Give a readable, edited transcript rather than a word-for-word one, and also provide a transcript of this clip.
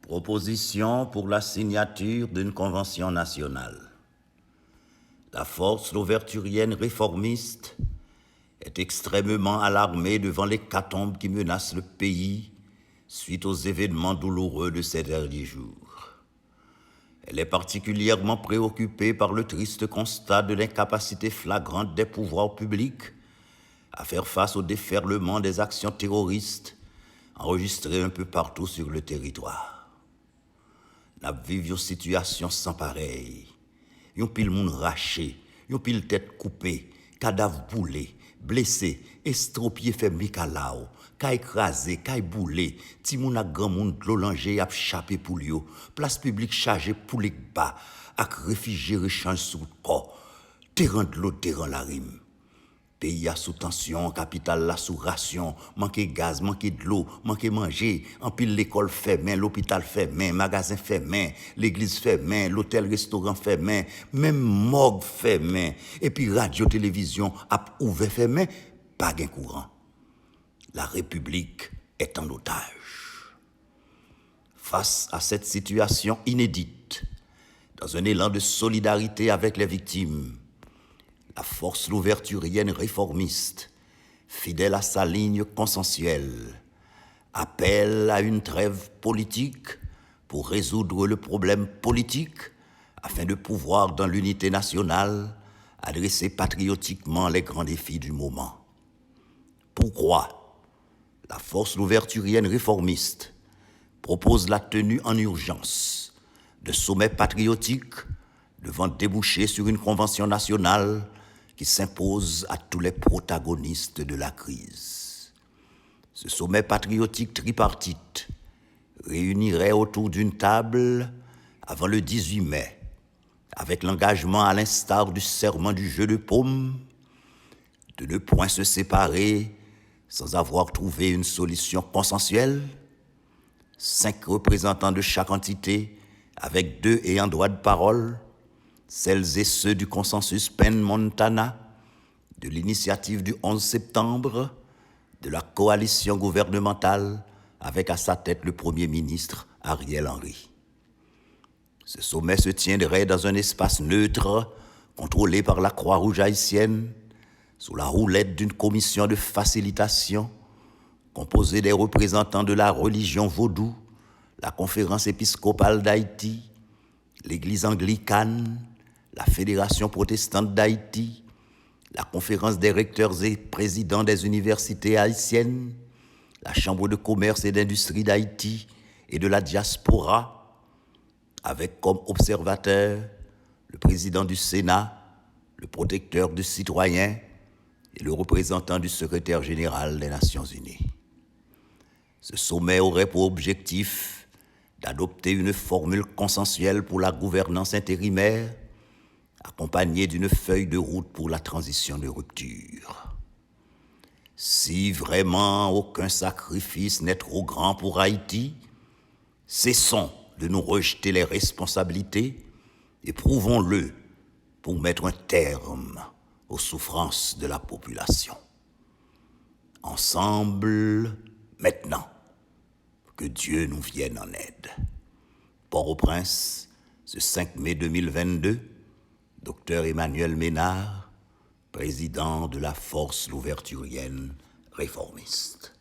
Proposition pour la signature d'une convention nationale. La force louverturienne réformiste est extrêmement alarmée devant l'hécatombe qui menace le pays suite aux événements douloureux de ces derniers jours. Elle est particulièrement préoccupée par le triste constat de l'incapacité flagrante des pouvoirs publics à faire face au déferlement des actions terroristes enregistrées un peu partout sur le territoire. Nous vivons une situation sans pareil. Yon pile moun raché, yon pile tête coupée, cadavre boulé, blessé, estropié fait mikalao, ka écrasé, ka boulé, ti moun ak grand moun glolangé ap chapé pou yo, place publique chargée pou les bas, ak réfugiés rechange sous le corps, terrain de l'eau, terrain la rime. Pays a sous tension, capitale la sous ration, manque gaz, manque de l'eau, manque manger, en pile l'école fermée, l'hôpital fermé, magasin fermé, l'église fermée, l'hôtel-restaurant fermé, même morgue fermé, et puis radio-télévision a ouvert fermé, pas gain courant. La République est en otage. Face à cette situation inédite, dans un élan de solidarité avec les victimes, la force louverturienne réformiste, fidèle à sa ligne consensuelle, appelle à une trêve politique pour résoudre le problème politique afin de pouvoir, dans l'unité nationale, adresser patriotiquement les grands défis du moment. Pourquoi la force louverturienne réformiste propose la tenue en urgence de sommets patriotiques devant déboucher sur une convention nationale qui s'impose à tous les protagonistes de la crise. Ce sommet patriotique tripartite réunirait autour d'une table avant le 18 mai, avec l'engagement à l'instar du serment du jeu de paume, de ne point se séparer sans avoir trouvé une solution consensuelle, 5 représentants de chaque entité avec 2 ayants droit de parole, celles et ceux du consensus Penn Montana, de l'initiative du 11 septembre, de la coalition gouvernementale avec à sa tête le Premier ministre Ariel Henry. Ce sommet se tiendrait dans un espace neutre, contrôlé par la Croix-Rouge haïtienne, sous la houlette d'une commission de facilitation composée des représentants de la religion vaudou, la Conférence épiscopale d'Haïti, l'Église anglicane, la Fédération protestante d'Haïti, la Conférence des recteurs et présidents des universités haïtiennes, la Chambre de commerce et d'industrie d'Haïti et de la diaspora, avec comme observateurs le président du Sénat, le protecteur des citoyens et le représentant du secrétaire général des Nations Unies. Ce sommet aurait pour objectif d'adopter une formule consensuelle pour la gouvernance intérimaire, accompagnée d'une feuille de route pour la transition de rupture. Si vraiment aucun sacrifice n'est trop grand pour Haïti, cessons de nous rejeter les responsabilités et prouvons-le pour mettre un terme aux souffrances de la population. Ensemble, maintenant, que Dieu nous vienne en aide. Port-au-Prince, ce 5 mai 2022, Dr Emmanuel Ménard, président de la force louverturienne réformiste.